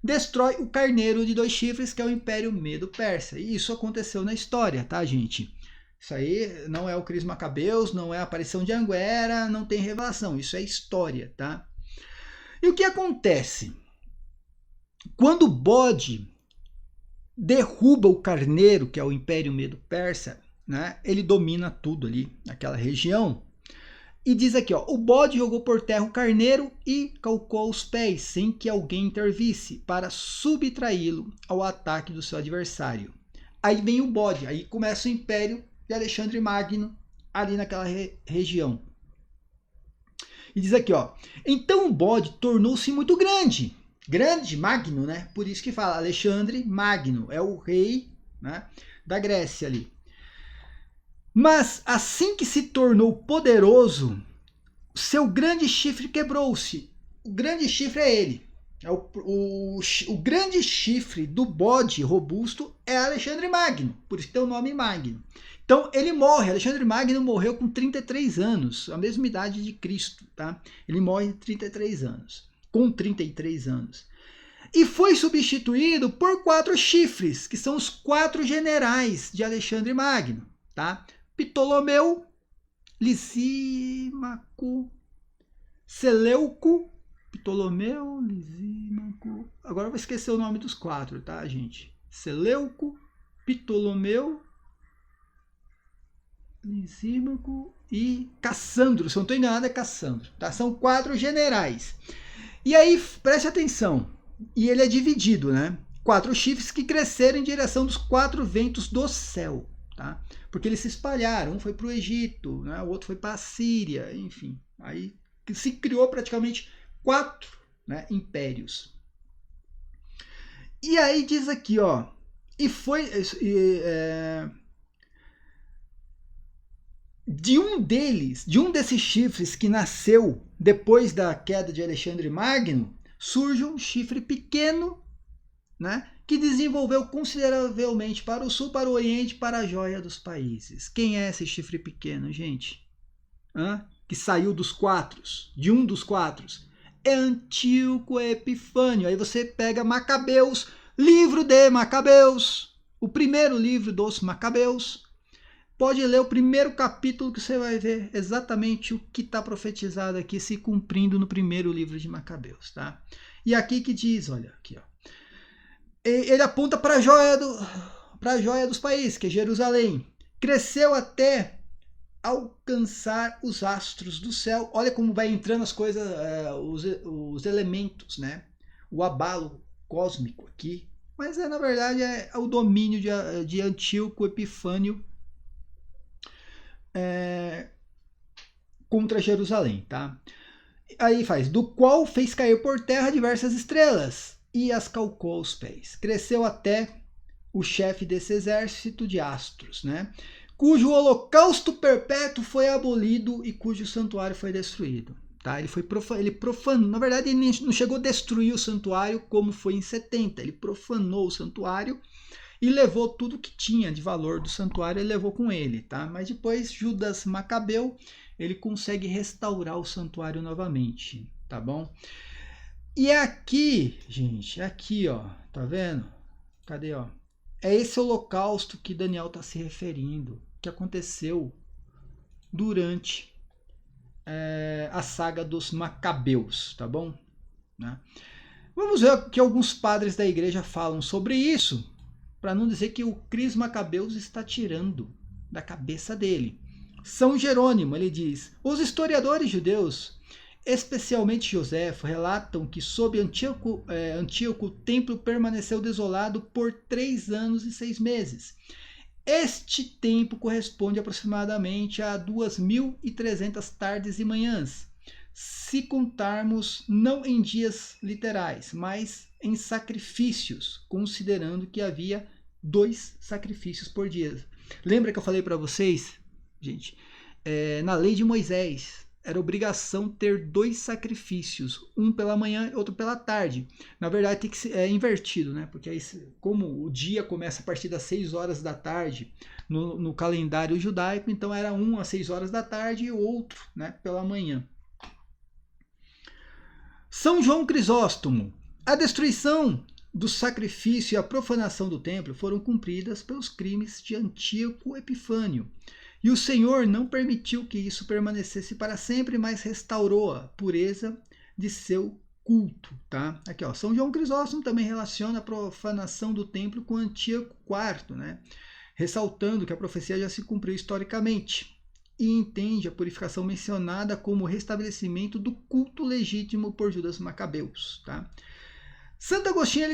destrói o carneiro de 2 chifres, que é o Império Medo-Persa. E isso aconteceu na história, tá, gente? Isso aí não é o Cris Macabeus, não é a aparição de Anguera, não tem revelação. Isso é história, tá? E o que acontece? Quando o bode derruba o carneiro, que é o Império Medo-Persa, né, ele domina tudo ali, naquela região. E diz aqui, ó, o bode jogou por terra o carneiro e calcou os pés, sem que alguém intervisse, para subtraí-lo ao ataque do seu adversário. Aí vem o bode, aí começa o Império de Alexandre Magno, ali naquela região. E diz aqui, ó, então o bode tornou-se muito grande. Grande, Magno, né? Por isso que fala Alexandre Magno, é o rei, né, da Grécia ali. Mas assim que se tornou poderoso, seu grande chifre quebrou-se. O grande chifre é ele. O grande chifre do bode robusto é Alexandre Magno, por isso tem o nome Magno. Então ele morre, Alexandre Magno morreu com 33 anos, a mesma idade de Cristo, tá? Ele morre com 33 anos. E foi substituído por 4 chifres, que são os 4 generais de Alexandre Magno, tá? Ptolomeu, Lisímaco, Seleuco, Ptolomeu, Lisímaco. Agora eu vou esquecer o nome dos 4, tá, gente? Seleuco, Ptolomeu, Lisímaco e Cassandro. Se eu não estou enganado, é Cassandro. Tá? São 4 generais. E aí, preste atenção. E ele é dividido, né? 4 chifres que cresceram em direção dos 4 ventos do céu. Tá? Porque eles se espalharam. Um foi para o Egito, né? O outro foi para a Síria, enfim. Aí se criou praticamente 4, né, impérios. E aí diz aqui, ó. E foi... de um desses chifres que nasceu depois da queda de Alexandre Magno, surge um chifre pequeno, né, que desenvolveu consideravelmente para o sul, para o oriente, para a joia dos países. Quem é esse chifre pequeno, gente? Que saiu dos 4, de um dos 4. É Antíoco Epifânio. Aí você pega Macabeus, livro de Macabeus, o primeiro livro dos Macabeus. Pode ler o primeiro capítulo que você vai ver exatamente o que está profetizado aqui se cumprindo no primeiro livro de Macabeus, tá? E aqui que diz, olha, aqui, ó. Ele aponta para a joia dos países, que é Jerusalém. Cresceu até alcançar os astros do céu. Olha como vai entrando as coisas, os elementos, né? O abalo cósmico aqui. Mas na verdade é o domínio de Antíoco Epifânio contra Jerusalém, tá? Aí faz, do qual fez cair por terra diversas estrelas e as calcou aos pés. Cresceu até o chefe desse exército de astros, né? Cujo holocausto perpétuo foi abolido e cujo santuário foi destruído. Tá? Ele profanou, na verdade ele não chegou a destruir o santuário como foi em 70, ele profanou o santuário e levou tudo que tinha de valor do santuário, ele levou com ele. Tá? Mas depois Judas Macabeu, ele consegue restaurar o santuário novamente, tá bom? E é aqui, gente, é aqui, ó, tá vendo? Cadê, ó? É esse holocausto que Daniel está se referindo, que aconteceu durante a saga dos Macabeus, tá bom? Né? Vamos ver o que alguns padres da igreja falam sobre isso, para não dizer que o Cris Macabeus está tirando da cabeça dele. São Jerônimo, ele diz, os historiadores judeus, especialmente Joséfo, relatam que sob Antíoco o templo permaneceu desolado por 3 anos e 6 meses. Este tempo corresponde aproximadamente a 2.300 tardes e manhãs, se contarmos não em dias literais, mas em sacrifícios, considerando que havia 2 sacrifícios por dia. Lembra que eu falei para vocês, gente, na lei de Moisés, era obrigação ter 2 sacrifícios, um pela manhã e outro pela tarde. Na verdade tem que ser invertido, né? Porque aí, como o dia começa a partir das 6 horas da tarde no calendário judaico, então era um às 6 horas da tarde e o outro, né, pela manhã. São João Crisóstomo. A destruição do sacrifício e a profanação do templo foram cumpridas pelos crimes de Antíoco Epifânio. E o Senhor não permitiu que isso permanecesse para sempre, mas restaurou a pureza de seu culto. Tá? Aqui, ó, São João Crisóstomo também relaciona a profanação do templo com Antíoco IV, né? Ressaltando que a profecia já se cumpriu historicamente. E entende a purificação mencionada como o restabelecimento do culto legítimo por Judas Macabeus. Tá? Santo Agostinho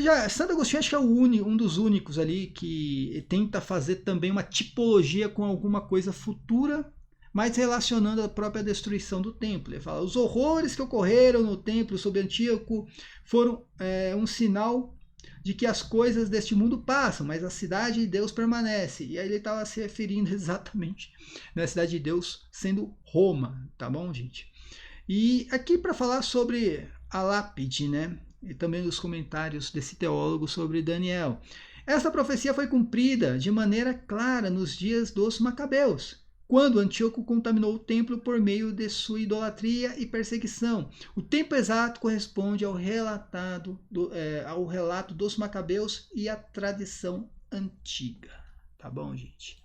acho que é um dos únicos ali que tenta fazer também uma tipologia com alguma coisa futura, mas relacionando a própria destruição do templo. Ele fala, os horrores que ocorreram no templo sob Antíoco foram um sinal de que as coisas deste mundo passam, mas a cidade de Deus permanece. E aí ele estava se referindo exatamente na cidade de Deus sendo Roma, tá bom, gente? E aqui para falar sobre a lápide, né? E também os comentários desse teólogo sobre Daniel. Essa profecia foi cumprida de maneira clara nos dias dos Macabeus, quando Antíoco contaminou o templo por meio de sua idolatria e perseguição. O tempo exato corresponde ao relato dos Macabeus e à tradição antiga. Tá bom, gente?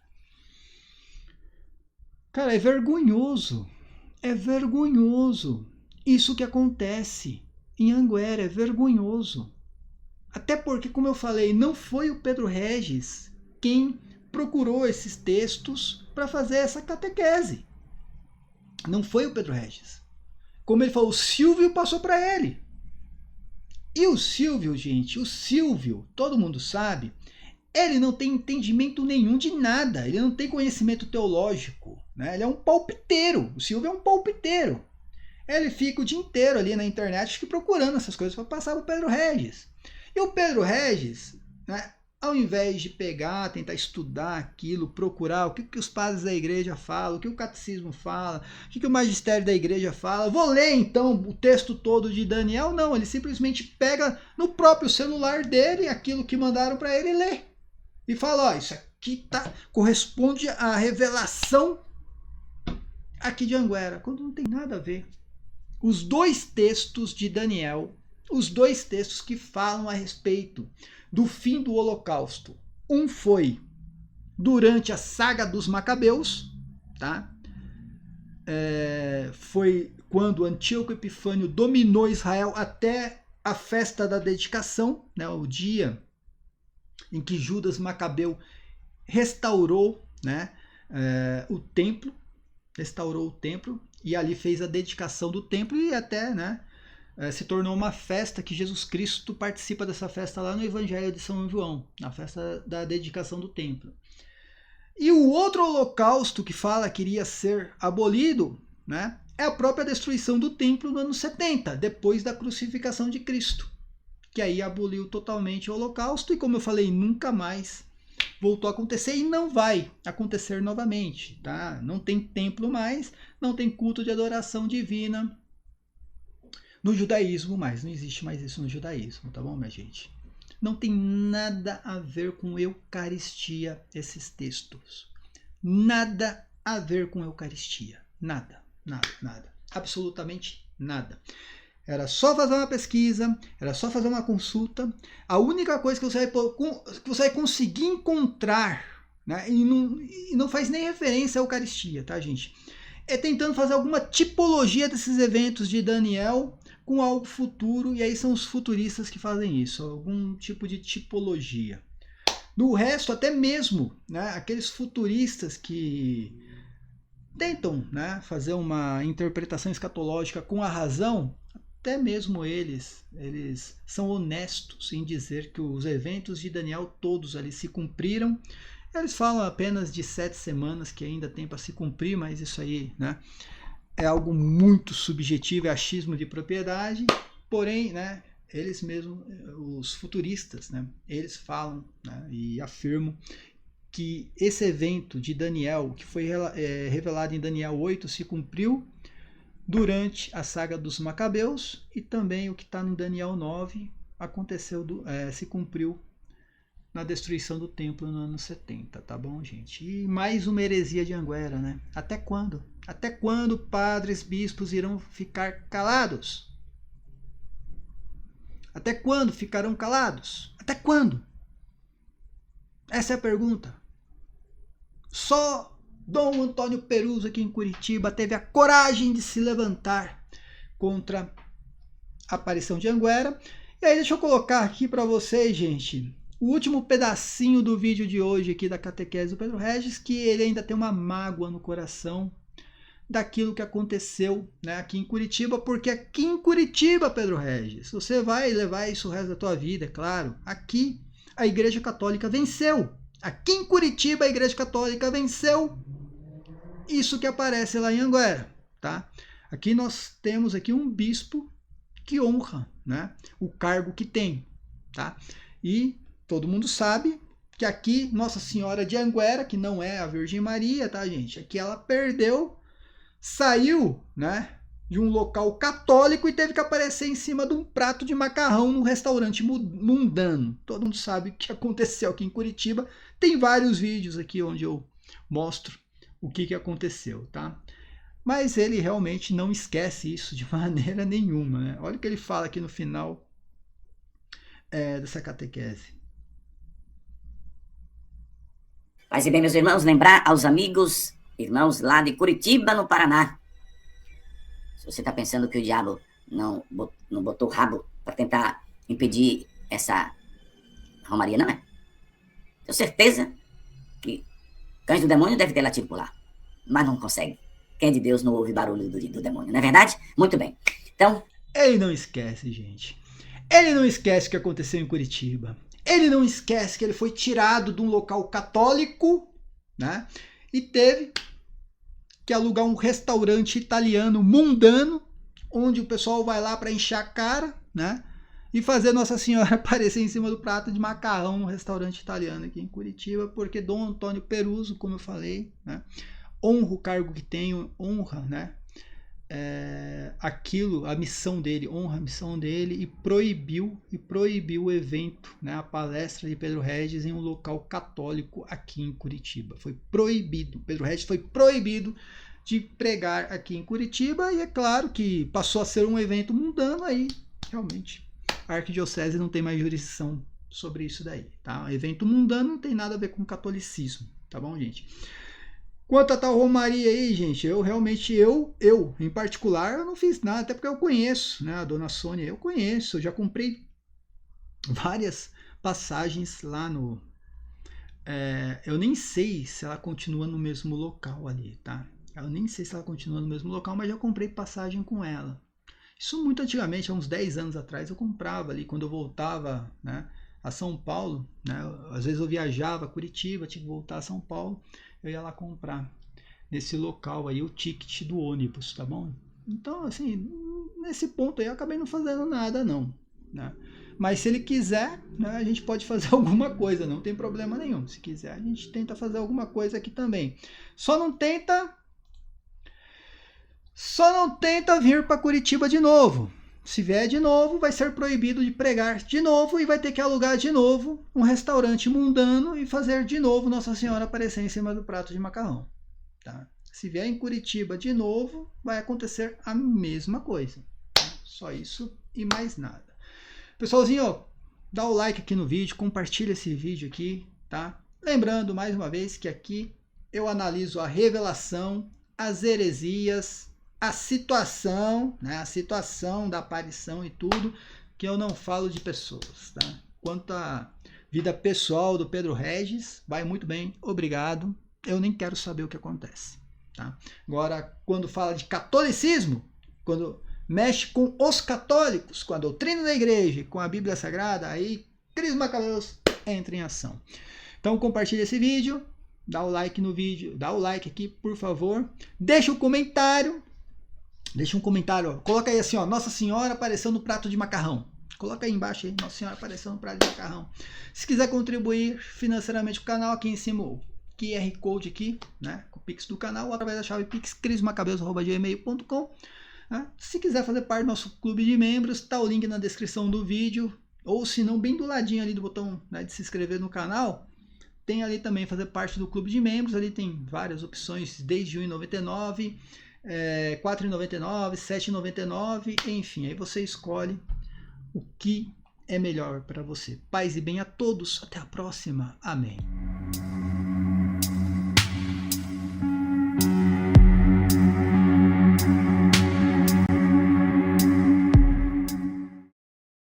Cara, é vergonhoso. É vergonhoso isso que acontece em Anguera, é vergonhoso. Até porque, como eu falei, não foi o Pedro Regis quem procurou esses textos para fazer essa catequese. Não foi o Pedro Regis. Como ele falou, o Silvio passou para ele. E o Silvio, gente, todo mundo sabe, ele não tem entendimento nenhum de nada, ele não tem conhecimento teológico, né? Ele é um palpiteiro, o Silvio é um palpiteiro. Ele fica o dia inteiro ali na internet procurando essas coisas para passar para o Pedro Regis. E o Pedro Regis, né, ao invés de pegar, tentar estudar aquilo, procurar o que os padres da igreja falam, o que o catecismo fala, o que o magistério da igreja fala, vou ler então o texto todo de Daniel, não, ele simplesmente pega no próprio celular dele aquilo que mandaram para ele e lê. E fala, ó, isso aqui corresponde à revelação aqui de Anguera, quando não tem nada a ver. Os 2 textos de Daniel, os 2 textos que falam a respeito do fim do Holocausto. Um foi durante a saga dos Macabeus, tá? Foi quando Antíoco Epifânio dominou Israel até a festa da dedicação, né? O dia em que Judas Macabeu restaurou, né? O templo, e ali fez a dedicação do templo e até, né, se tornou uma festa que Jesus Cristo participa dessa festa lá no Evangelho de São João, na festa da dedicação do templo. E o outro holocausto que fala que iria ser abolido, né, é a própria destruição do templo no ano 70, depois da crucificação de Cristo. que aí aboliu totalmente o Holocausto, e como eu falei, nunca mais voltou a acontecer e não vai acontecer novamente, tá? Não tem templo mais, não tem culto de adoração divina no judaísmo mais, não existe mais isso no judaísmo, tá bom, minha gente? Não tem nada a ver com Eucaristia esses textos. Nada a ver com Eucaristia. Nada, nada, nada. Absolutamente nada. Era só fazer uma pesquisa, era só fazer uma consulta. A única coisa que você vai conseguir encontrar, né, e não faz nem referência à Eucaristia, tá, gente? É tentando fazer alguma tipologia desses eventos de Daniel com algo futuro, e aí são os futuristas que fazem isso, algum tipo de tipologia. No resto, até mesmo, né, aqueles futuristas que tentam, né, fazer uma interpretação escatológica com a razão, até mesmo eles são honestos em dizer que os eventos de Daniel todos ali se cumpriram. Eles falam apenas de 7 semanas que ainda tem para se cumprir, mas isso aí, né, é algo muito subjetivo, é achismo de propriedade. Porém, né, eles mesmos, os futuristas, né, eles falam, né, e afirmam que esse evento de Daniel, que foi revelado em Daniel 8, se cumpriu durante a saga dos Macabeus, e também o que está no Daniel 9 aconteceu, se cumpriu na destruição do templo no ano 70, tá bom, gente? E mais uma heresia de Anguera, né? Até quando? Até quando padres, bispos irão ficar calados? Até quando ficarão calados? Até quando? Essa é a pergunta. Só Dom Antônio Peruso aqui em Curitiba teve a coragem de se levantar contra a aparição de Anguera. E aí deixa eu colocar aqui para vocês, gente, o último pedacinho do vídeo de hoje aqui da catequese do Pedro Regis, que ele ainda tem uma mágoa no coração daquilo que aconteceu, né, aqui em Curitiba, porque aqui em Curitiba, Pedro Regis, você vai levar isso o resto da tua vida, é claro. Aqui a Igreja Católica venceu. Aqui em Curitiba a Igreja Católica venceu isso que aparece lá em Anguera, tá? Aqui nós temos aqui um bispo que honra, né, o cargo que tem, tá? E todo mundo sabe que aqui Nossa Senhora de Anguera, que não é a Virgem Maria, tá, gente? Aqui ela perdeu, saiu, né, de um local católico e teve que aparecer em cima de um prato de macarrão num restaurante mundano. Todo mundo sabe o que aconteceu aqui em Curitiba. Tem vários vídeos aqui onde eu mostro o que aconteceu, tá? Mas ele realmente não esquece isso de maneira nenhuma, né? Olha o que ele fala aqui no final dessa catequese. Paz e bem, meus irmãos, lembrar aos amigos, irmãos lá de Curitiba, no Paraná. Se você está pensando que o diabo não botou o rabo para tentar impedir essa romaria, não é? Tenho certeza que cães do demônio deve ter latido por lá, mas não consegue. Quem é de Deus não ouve barulho do demônio, não é verdade? Muito bem. Então, ele não esquece, gente. Ele não esquece o que aconteceu em Curitiba. Ele não esquece que ele foi tirado de um local católico, né? E teve que alugar um restaurante italiano mundano, onde o pessoal vai lá para encher a cara, né? E fazer Nossa Senhora aparecer em cima do prato de macarrão no restaurante italiano aqui em Curitiba, porque Dom Antônio Peruso, como eu falei, né, honra o cargo que tem, honra, né, aquilo, a missão dele, honra a missão dele, e proibiu o evento, né, a palestra de Pedro Regis em um local católico aqui em Curitiba. Foi proibido, Pedro Regis foi proibido de pregar aqui em Curitiba, e é claro que passou a ser um evento mundano, aí realmente a arquidiocese não tem mais jurisdição sobre isso daí, tá? Evento mundano não tem nada a ver com catolicismo, tá bom, gente? Quanto a tal romaria aí, gente, eu realmente, em particular, eu não fiz nada, até porque eu conheço, né, a dona Sônia, eu conheço, eu já comprei várias passagens lá no... eu nem sei se ela continua no mesmo local ali, tá? Eu nem sei se ela continua no mesmo local, mas já comprei passagem com ela. Isso muito antigamente, há uns 10 anos atrás, eu comprava ali, quando eu voltava, né, a São Paulo, né, às vezes eu viajava a Curitiba, tinha que voltar a São Paulo, eu ia lá comprar nesse local aí o ticket do ônibus, tá bom? Então, assim, nesse ponto aí eu acabei não fazendo nada não, né? Mas se ele quiser, né, a gente pode fazer alguma coisa, não tem problema nenhum. Se quiser, a gente tenta fazer alguma coisa aqui também. Só não tenta vir para Curitiba de novo. Se vier de novo, vai ser proibido de pregar de novo e vai ter que alugar de novo um restaurante mundano e fazer de novo Nossa Senhora aparecer em cima do prato de macarrão. Tá? Se vier em Curitiba de novo, vai acontecer a mesma coisa. Tá? Só isso e mais nada. Pessoalzinho, ó, dá o like aqui no vídeo, compartilha esse vídeo aqui, tá? Lembrando mais uma vez que aqui eu analiso a revelação, as heresias, a situação, né? A situação da aparição e tudo, que eu não falo de pessoas, tá? Quanto à vida pessoal do Pedro Regis, vai muito bem, obrigado. Eu nem quero saber o que acontece, tá? Agora, quando fala de catolicismo, quando mexe com os católicos, com a doutrina da igreja, com a Bíblia Sagrada, aí Cris Macabeus entra em ação. Então compartilha esse vídeo, dá o like no vídeo, dá o like aqui, por favor. Deixa um comentário, ó. Coloca aí assim, ó, Nossa Senhora apareceu no prato de macarrão. Coloca aí embaixo aí, Nossa Senhora apareceu no prato de macarrão. Se quiser contribuir financeiramente com o canal, aqui em cima o QR Code aqui, né, com o Pix do canal, ou através da chave Pix, crismacabeus@gmail.com. Se quiser fazer parte do nosso clube de membros, está o link na descrição do vídeo, ou se não, bem do ladinho ali do botão, né, de se inscrever no canal, tem ali também fazer parte do clube de membros. Ali tem várias opções, desde R$ 1,99, R$ 4,99, R$ 7,99, enfim, aí você escolhe o que é melhor para você. Paz e bem a todos, até a próxima, amém.